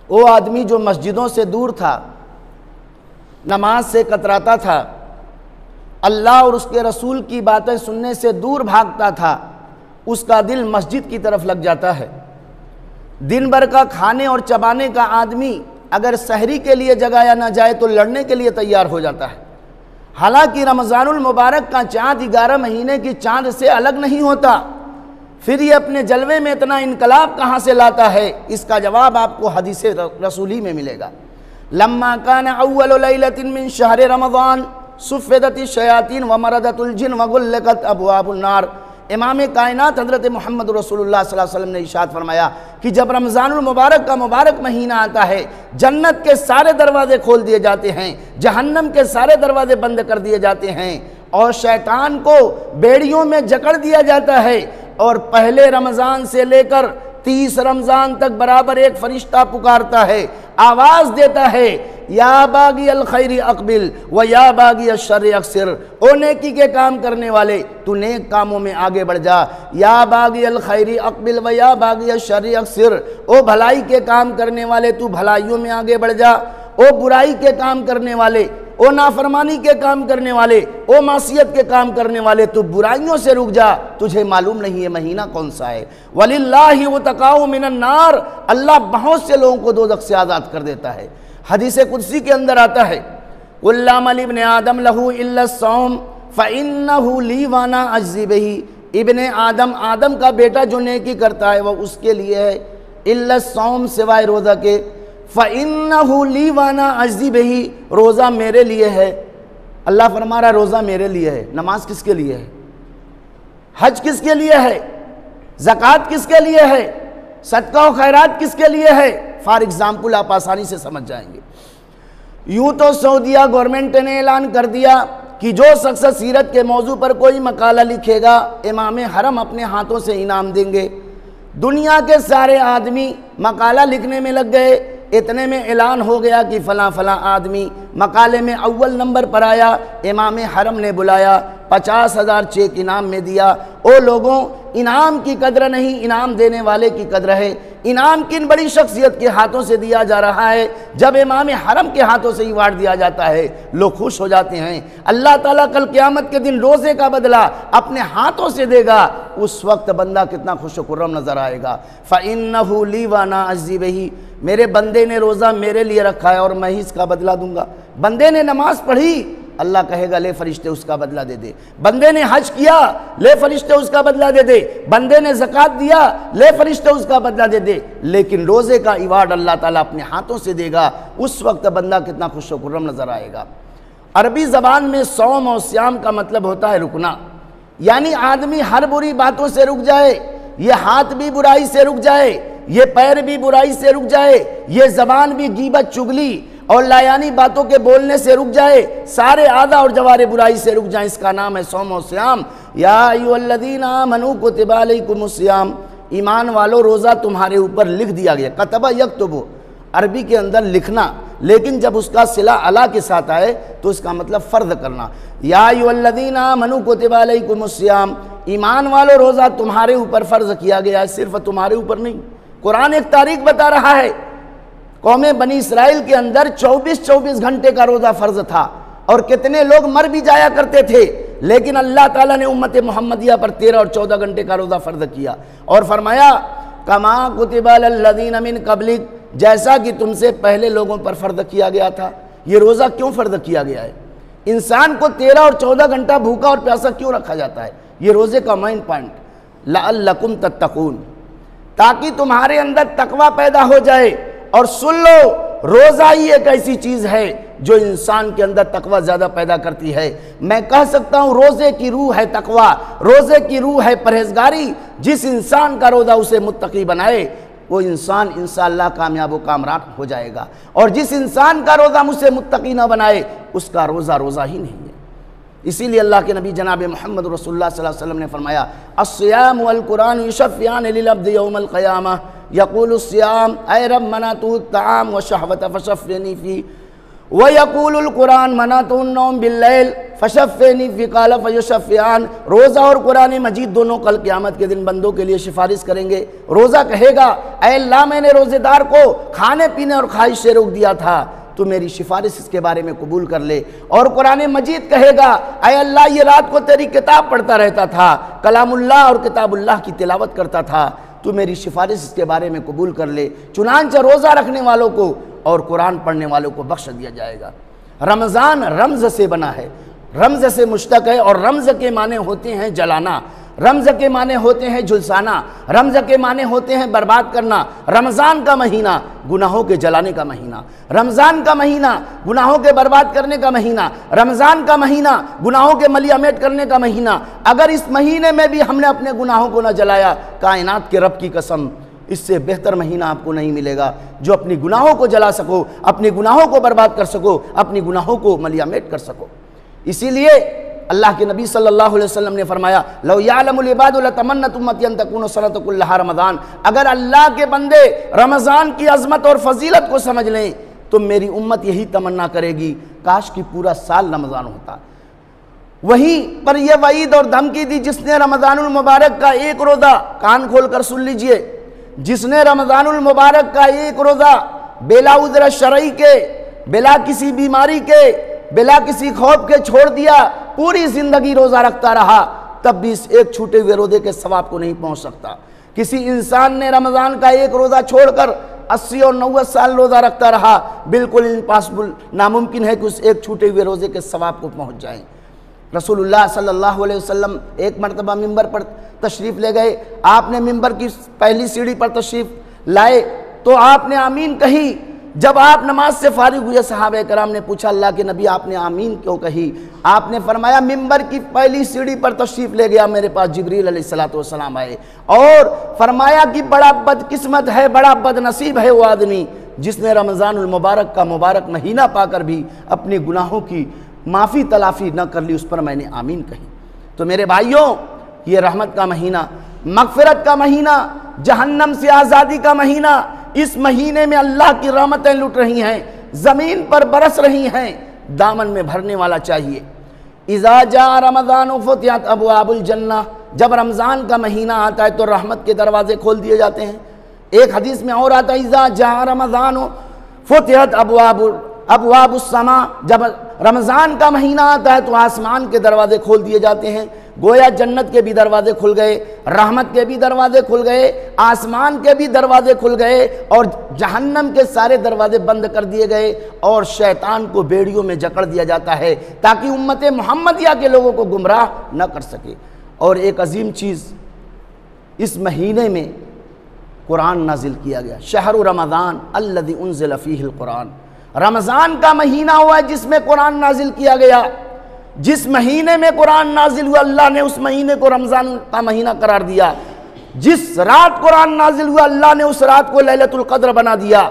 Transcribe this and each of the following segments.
वो आदमी जो मस्जिदों से दूर था, नमाज से कतराता था, अल्लाह और उसके रसूल की बातें सुनने से दूर भागता था, उसका दिल मस्जिद की तरफ लग जाता है। दिन भर का खाने और चबाने का आदमी अगर सहरी के लिए जगाया ना जाए तो लड़ने के लिए तैयार हो जाता है। हालांकि रमज़ानुल मुबारक का चाँद 11 महीने की चाँद से अलग नहीं होता, फिर ये अपने जलवे में इतना इनकलाब कहाँ से लाता है, इसका जवाब आपको हदीस रसूली में मिलेगा। लम्मा कान अव्वल लैलतिन मिन शहर रमज़ान सुफ़िदति शयातीन व मरदतुल जिन व गुल्लकत अबवाबुन नार। इमाम कायनात हज़रत मोहम्मद रसूलुल्लाह सल्लल्लाहु अलैहि वसल्लम ने इरशाद फरमाया कि जब रमज़ानुल मुबारक का मुबारक महीना आता है, जन्नत के सारे दरवाजे खोल दिए जाते हैं, जहन्नम के सारे दरवाजे बंद कर दिए जाते हैं और शैतान को बेड़ियों में जकड़ दिया जाता है। और पहले रमज़ान से लेकर 30 रमज़ान तक बराबर एक फरिश्ता पुकारता है, आवाज़ देता है, या बागी अल खैरी अकबिल व या बागी अल शर्रि अक्सिर। ओ नेकी के काम करने वाले, तू नेक कामों में आगे बढ़ जा। या बागी अल खैरी अकबिल व या बागी अल शर्रि अक्सिर। ओ भलाई के काम करने वाले, तू भलाइयों में आगे बढ़ जा। ओ बुराई के काम करने वाले, ओ नाफरमानी के काम करने वाले, ओ मासियत के काम करने वाले, तू बुराइयों से रुक जा। तुझे मालूम नहीं है महीना कौन सा है। वलिल्लाहि वतकाउ मिनन नार। अल्लाह बहुत से लोगों को दोज़ख से आज़ाद कर देता है। हदीस कुदसी के अंदर आता है, कुल्ला मल इब्न आदम लहू इल्ला सौम फ़इन्नहु ली वाना अज्ज़ी बिही। इब्न आदम, आदम का बेटा जो नेकी करता है वह उसके लिए है, इल्ला सौम सिवाय रोज़ा के। फ़इन्नहु ली वाना अज्ज़ी बिही, रोज़ा मेरे लिए है। अल्लाह फरमा रहा रोज़ा मेरे लिए है। नमाज किसके लिए है? हज किसके लिए है? ज़कात किसके लिए है? सदका व खैरात किसके लिए है? फॉर एग्जाम्पल आप आसानी से समझ जाएंगे। यूँ तो सऊदीया गवर्नमेंट ने ऐलान कर दिया कि जो शख्स सीरत के मौजू पर कोई मकाला लिखेगा, इमाम हरम अपने हाथों से इनाम देंगे। दुनिया के सारे आदमी मकाला लिखने में लग गए। इतने में ऐलान हो गया कि फ़लाँ फ़लाँ आदमी मकाले में अव्वल नंबर पर आया। इमाम हरम ने बुलाया, 50,000 चेक इनाम में दिया। ओ लोगों, इनाम की कद्र नहीं, इनाम देने वाले की कद्र है। इनाम किन बड़ी शख्सियत के हाथों से दिया जा रहा है? जब इमाम हरम के हाथों से अवार्ड दिया जाता है, लोग खुश हो जाते हैं। अल्लाह ताला कल क़यामत के दिन रोज़े का बदला अपने हाथों से देगा। उस वक्त बंदा कितना खुश खुर्रम नज़र आएगा। फ़इन्नहु ली वाना अज्ज़ी बिही। मेरे बंदे ने रोज़ा मेरे लिए रखा है और मैं ही इसका बदला दूंगा। बंदे ने नमाज पढ़ी, अल्लाह कहेगा ले फरिश्ते उसका बदला दे दे। बंदे ने हज किया, ले फरिश्ते उसका बदला दे दे। बंदे ने ज़कात दिया, ले फरिश्ते उसका बदला दे दे। लेकिन रोज़े का इवार्ड अल्लाह ताला अपने हाथों से देगा। उस वक्त बंदा कितना खुश व खुर्रम नज़र आएगा। अरबी ज़बान में सौम और सियाम का मतलब होता है रुकना, यानी आदमी हर बुरी बातों से रुक जाए। ये हाथ भी बुराई से रुक जाए, ये पैर भी बुराई से रुक जाए, ये ज़बान भी गीबत चुगली और लायानी बातों के बोलने से रुक जाए, सारे आदा और जवारे बुराई से रुक जाए। इसका नाम है सौम और सियाम। या अय्युहल्लज़ीना आमनू कुतिबा अलैकुमुस सियाम। ईमान वालों, रोज़ा तुम्हारे ऊपर लिख दिया गया। कतबा यक्तुबु, अरबी के अंदर लिखना, लेकिन जब उसका सिला अला के साथ आए तो इसका मतलब फ़र्द करना। या अय्युहल्लज़ीना आमनू कुतिबा अलैकुमुस सियाम। ईमान वालों, रोज़ा तुम्हारे ऊपर फ़र्ज़ किया गया है, सिर्फ तुम्हारे ऊपर नहीं। कुरान एक तारीख बता रहा है, कौम बनी इसराइल के अंदर 24-24 घंटे का रोज़ा फ़र्ज था और कितने लोग मर भी जाया करते थे, लेकिन अल्लाह ताला ने उम्मत मोहम्मदिया पर 13 और 14 घंटे का रोज़ा फ़र्ज किया और फरमाया कमा कुतिबा लल्लज़ीना मिन क़ब्लिक, जैसा कि तुमसे पहले लोगों पर फ़र्ज किया गया था। ये रोज़ा क्यों फ़र्ज किया गया है? इंसान को 13 और 14 घंटा भूखा और प्यासा क्यों रखा जाता है? ये रोज़े का मेन पॉइंट, लअल्लकुम तत्तकून, ताकि तुम्हारे अंदर तकवा पैदा हो जाए। और सुन लो, रोज़ा ही एक ऐसी चीज़ है जो इंसान के अंदर तकवा ज़्यादा पैदा करती है। मैं कह सकता हूँ रोज़े की रूह है तकवा, रोज़े की रूह है परहेज़गारी। जिस इंसान का रोज़ा उसे मुत्तकी बनाए, वो इंसान इंशाअल्लाह कामयाब व कामरान हो जाएगा। और जिस इंसान का रोज़ा मुझसे मुत्तकी न बनाए, उसका रोज़ा रोज़ा ही नहीं है। इसीलिए अल्लाह के नबी जनाब मोहम्मद रसूलुल्लाह सल्लल्लाहु अलैहि वसल्लम ने फरमाया, अस्सियाम वल कुरान युशफ़ियान लिल अब्दि यौमल क़ियामह यक़ूलुस सियाम ऐ रब मनातु ताम व शहवत फशफ़नी फ़ी व यक़ूलुल कुरान मनातुन नौम बिल्लैल फशफ़नी फ़िकाल फ़युशफ़ियान, रोज़ा और कुरान मजीद दोनों कल क़यामत के दिन बंदों के लिए सिफारिश करेंगे। रोज़ा कहेगा ऐ अल्लाह मैंने रोज़ेदार को खाने पीने और ख्वाहिश से रोक दिया था, तो मेरी सिफारिश इसके बारे में कबूल कर ले। और कुरान मजीद कहेगा ऐ अल्लाह ये रात को तेरी किताब पढ़ता रहता था, कलामुल्लाह और किताबुल्लाह की तिलावत करता था, तू मेरी सिफारिश इसके बारे में कबूल कर ले। चुनांचे रोज़ा रखने वालों को और कुरान पढ़ने वालों को बख्श दिया जाएगा। रमज़ान रमज़ से बना है, रमज़ से मुश्तक है, और रमज़ के माने होते हैं जलाना, रमज़ के माने होते हैं झुलसाना, रमज़ के माने होते हैं बर्बाद करना। रमज़ान का महीना गुनाहों के जलाने का महीना, रमज़ान का महीना गुनाहों के बर्बाद करने का महीना, रमज़ान का महीना गुनाहों के मलियामेट करने का महीना। अगर इस महीने में भी हमने अपने गुनाहों को न जलाया, कायनात के रब की कसम इससे बेहतर महीना आपको नहीं मिलेगा जो अपनी गुनाहों को जला सको, अपनी गुनाहों को बर्बाद कर सको, अपनी गुनाहों को मलियामेट कर सको। इसीलिए अल्लाह के नबी सल्लल्लाहु अलैहि वसल्लम ने फरमाया लौ यालमुल इबादु लतमन्नत उम्मती अन तकून सलातु कुल्लहा रमज़ान, अगर अल्लाह के बंदे रमज़ान की अज़मत और फजीलत को समझ लें तो मेरी उम्मत यही तमन्ना करेगी काश कि पूरा साल रमज़ान होता। वहीं पर यह वईद और धमकी दी जिसने रमज़ानुल मुबारक का एक रोज़ा, कान खोल कर सुन लीजिए, जिसने रमज़ानुल मुबारक का एक रोज़ा बेला उज़्र शरई के, बेला किसी बीमारी के, बेला किसी खौफ के छोड़ दिया, पूरी ज़िंदगी रोज़ा रखता रहा, तब भी इस एक छूटे हुए रोज़े के सवाब को नहीं पहुँच सकता। किसी इंसान ने रमज़ान का एक रोज़ा छोड़कर 80 और 90 साल रोज़ा रखता रहा, बिल्कुल इम्पॉसिबल, नामुमकिन है कि उस एक छूटे हुए रोज़े के सवाब को पहुँच जाए। रसूलुल्लाह सल्लल्लाहु अलैहि वसल्लम एक मरतबा मिंबर पर तशरीफ़ ले गए, आपने मिंबर की पहली सीढ़ी पर तशरीफ़ लाए तो आपने आमीन कही। जब आप नमाज से फारिग हुए सहाबे कराम ने पूछा अल्लाह के नबी आपने आमीन क्यों कही? आपने फरमाया मिंबर की पहली सीढ़ी पर तशरीफ़ ले गया मेरे पास जिब्रील अलैहिस्सलातु वस्सलाम आए और फरमाया कि बड़ा बदकिस्मत है, बड़ा बदनसीब है वो आदमी जिसने रमज़ानुल मुबारक का मुबारक महीना पाकर भी अपने गुनाहों की माफ़ी तलाफ़ी न कर ली, उस पर मैंने आमीन कही। तो मेरे भाइयों, ये रहमत का महीना, मग़फ़िरत का महीना, जहन्नम से आज़ादी का महीना, इस महीने में अल्लाह की रहमतें लुट रही हैं, ज़मीन पर बरस रही हैं, दामन में भरने वाला चाहिए। इज़ा जा रमज़ान फुतिहत अबवाबुल जन्नह, जब रमज़ान का महीना आता है तो रहमत के दरवाज़े खोल दिए जाते हैं। एक हदीस में और आता है इज़ा जा रमज़ान फुतिहत अबवाबुस समा, जब रमज़ान का महीना आता है तो आसमान के दरवाजे खोल दिए जाते हैं। गोया जन्नत के भी दरवाजे खुल गए, रहमत के भी दरवाजे खुल गए, आसमान के भी दरवाजे खुल गए और जहन्नम के सारे दरवाजे बंद कर दिए गए और शैतान को बेड़ियों में जकड़ दिया जाता है ताकि उम्मत मुहम्मदिया के लोगों को गुमराह न कर सके। और एक अजीम चीज़, इस महीने में कुरान नाजिल किया गया। शहरु रमज़ान अल्लज़ी उन्ज़िल फ़ीहिल कुरान, रमज़ान का महीना हुआ है जिसमें कुरान नाजिल किया गया। जिस महीने में कुरान नाजिल हुआ अल्लाह ने उस महीने को रमज़ान का महीना करार दिया। जिस रात कुरान नाजिल हुआ अल्लाह ने उस रात को लैलतुल क़द्र बना दिया।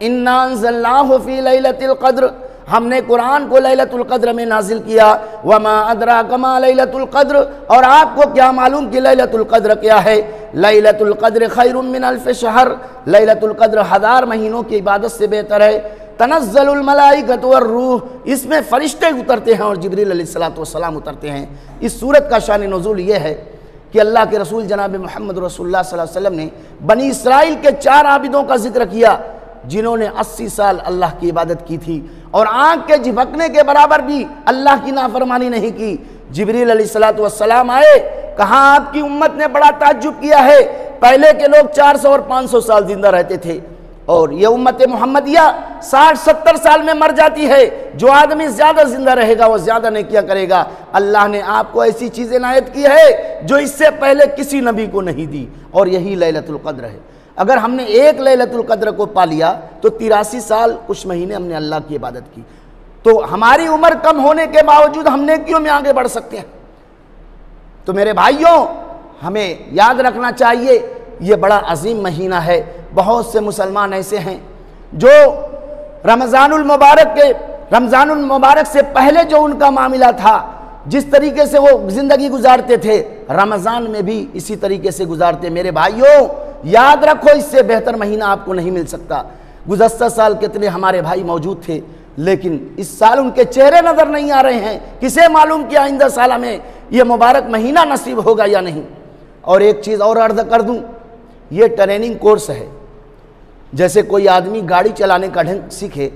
इन्ना अंज़लनाहु फ़ी लैलतिल क़द्र, हमने कुरान को लैलतुल क़द्र में नाजिल किया। वमा अदराका मा लैलतुल क़द्र, और आपको क्या मालूम कि लैलतुल क़द्र क्या है? लैलतुल क़द्र खैरुम मिन अल्फ़ शहर, लैलतुल क़द्र 1000 महीनों की इबादत से बेहतर है। तनज़्ज़लुल मलाइकतु वर्रूह, इसमें फरिश्ते उतरते हैं और जिब्रील अलैहिस्सलातु वस्सलाम उतरते हैं। इस सूरत का शान नुज़ूल ये है कि अल्लाह के रसूल जनाब मोहम्मद रसूलुल्लाह सल्लल्लाहु अलैहि वसल्लम ने बनी इसराइल के 4 आबिदों का जिक्र किया जिन्होंने 80 साल अल्लाह की इबादत की थी और आँख के झपकने के बराबर भी अल्लाह की नाफरमानी नहीं की। जिब्रील अलैहिस्सलातु वस्सलाम आए, कहा आपकी उम्मत ने बड़ा ताज्जुब किया है, पहले के लोग 400 और 500 साल जिंदा रहते थे और ये उम्मत मुहम्मदिया 60-70 साल में मर जाती है। जो आदमी ज़्यादा जिंदा रहेगा वो ज़्यादा नेकियां करेगा। अल्लाह ने आपको ऐसी चीज़ें नायत की है जो इससे पहले किसी नबी को नहीं दी और यही लैलतुल क़द्र है। अगर हमने एक लैलतुल क़द्र को पा लिया तो 83 साल कुछ महीने हमने अल्लाह की इबादत की, तो हमारी उम्र कम होने के बावजूद हम नेकियों में आगे बढ़ सकते हैं। तो मेरे भाइयों, हमें याद रखना चाहिए ये बड़ा अजीम महीना है। बहुत से मुसलमान ऐसे हैं जो रमज़ानुल मुबारक से पहले जो उनका मामला था, जिस तरीके से वो ज़िंदगी गुजारते थे, रमज़ान में भी इसी तरीके से गुजारते। मेरे भाइयों, याद रखो इससे बेहतर महीना आपको नहीं मिल सकता। गुज़श्ता साल कितने हमारे भाई मौजूद थे, लेकिन इस साल उनके चेहरे नज़र नहीं आ रहे हैं। किसे मालूम कि आइंदा साल में ये मुबारक महीना नसीब होगा या नहीं। और एक चीज़ और अर्ज कर दूं, ये ट्रेनिंग कोर्स है। जैसे कोई आदमी गाड़ी चलाने का ढंग सीखे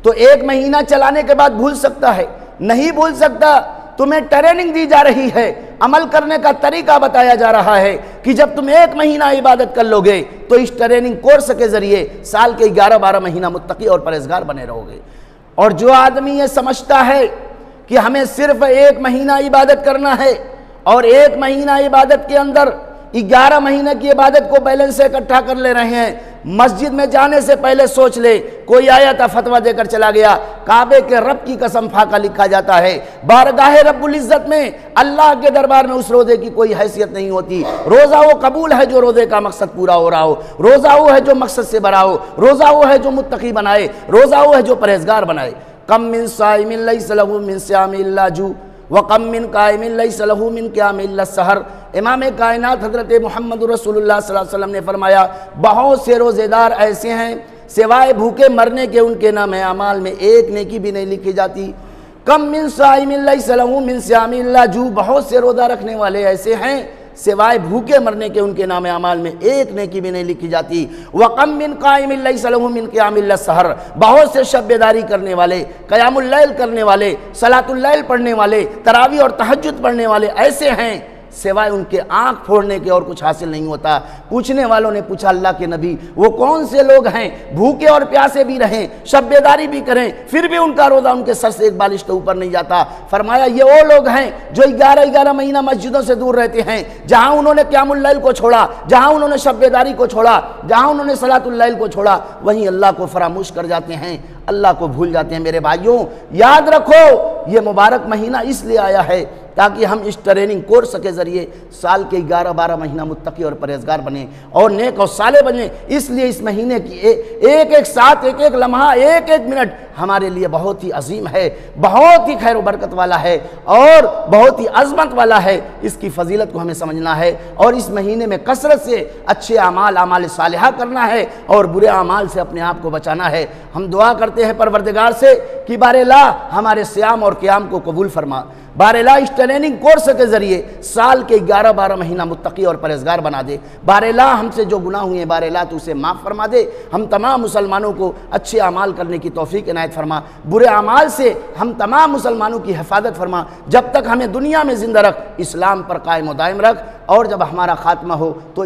तो 1 महीना चलाने के बाद भूल सकता है, नहीं भूल सकता। तुम्हें ट्रेनिंग दी जा रही है, अमल करने का तरीका बताया जा रहा है कि जब तुम 1 महीना इबादत कर लोगे तो इस ट्रेनिंग कोर्स के जरिए साल के 11-12 महीना मुत्तकी और परहेजगार बने रहोगे। और जो आदमी ये समझता है कि हमें सिर्फ 1 महीना इबादत करना है और 1 महीना इबादत के अंदर 11 महीने की इबादत को बैलेंस से इकट्ठा कर ले रहे हैं, मस्जिद में जाने से पहले सोच ले। कोई आया था फतवा देकर चला गया, काबे के रब की कसम फाका लिखा जाता है। बारगाहे रब्बुल इज्जत में अल्लाह के दरबार में उस रोजे की कोई हैसियत नहीं होती। रोजा वो कबूल है जो रोजे का मकसद पूरा हो रहा हो, रोजा वो है जो मकसद से भरा हो, रोजा वो है जो मुत्तकी बनाए, रोजा वो है जो परहेजगार बनाए। कम मिन साइमिन लैसा लहू मिन सियाम इल्ला जू व कम मिन कायमिन लैसा लहू मिन क़ियाम इल्ला सहर। इमाम कायनात हज़रत मोहम्मद रसूलुल्लाह सल्लल्लाहु अलैहि वसल्लम ने फरमाया, बहुत से रोज़ेदार ऐसे हैं सिवाय भूखे मरने के उनके नाम अमाल में एक नेकी भी नहीं लिखी जाती। कम मिन साइमिन लैसा लहू मिन सियाम इल्ला जू, बहुत से रोज़ा रखने वाले ऐसे हैं सिवाय भूखे मरने के उनके नाम अमाल में एक नेकी भी नहीं लिखी जाती। वक़म मिन कायमिन लैसा लहू मिन क़ियाम इल्ला सहर, बहुत से शब बेदारी करने वाले, क़यामुल लैल करने वाले, सलातुल लैल पढ़ने वाले, तरावी और तहज्जुद पढ़ने वाले ऐसे हैं सिवाय उनके आंख फोड़ने के और कुछ हासिल नहीं होता। पूछने वालों ने पूछा, अल्लाह के नबी वो कौन से लोग हैं भूखे और प्यासे भी रहें, शब बेदारी भी करें, फिर भी उनका रोज़ा उनके सर से एक बालिश के ऊपर नहीं जाता। फरमाया, ये वो लोग हैं जो 11-11 महीना मस्जिदों से दूर रहते हैं, जहाँ उन्होंने क़यामुल लैल को छोड़ा, जहाँ उन्होंने शब बेदारी को छोड़ा, जहाँ उन्होंने सलातुल लैल को छोड़ा, वहीं अल्लाह को फरामोश कर जाते हैं, अल्लाह को भूल जाते हैं। मेरे भाइयों, याद रखो ये मुबारक महीना इसलिए आया है ताकि हम इस ट्रेनिंग कोर्स के ज़रिए साल के 11-12 महीना मुत्तकी और परहेजगार बने और नेक और साले बने। इसलिए इस महीने की एक एक साथ, एक एक लम्हा, एक एक मिनट हमारे लिए बहुत ही अजीम है, बहुत ही खैर बरकत वाला है और बहुत ही अजमत वाला है। इसकी फजीलत को हमें समझना है और इस महीने में कसरत से अच्छे अमाल, अमाल सालिहा करना है और बुरे अमाल से अपने आप को बचाना है। हम दुआ करते हैं परवरदिगार से कि बारेला हमारे सियाम और क़याम को कबूल फरमा, बारेला इस ट्रेनिंग कोर्स के ज़रिए साल के 11-12 महीना मुत्तकी और परहेजगार बना दे। बारेला हमसे जो गुनाह हुए बारेला तो उसे माफ़ फरमा दे। हम तमाम मुसलमानों को अच्छे अमाल करने की तौफीक इनायत फरमा, बुरे अमाल से हम तमाम मुसलमानों की हिफाजत फरमा। जब तक हमें दुनिया में ज़िंदा रख, इस्लाम पर कायम व दायम रख और जब हमारा खात्मा हो तो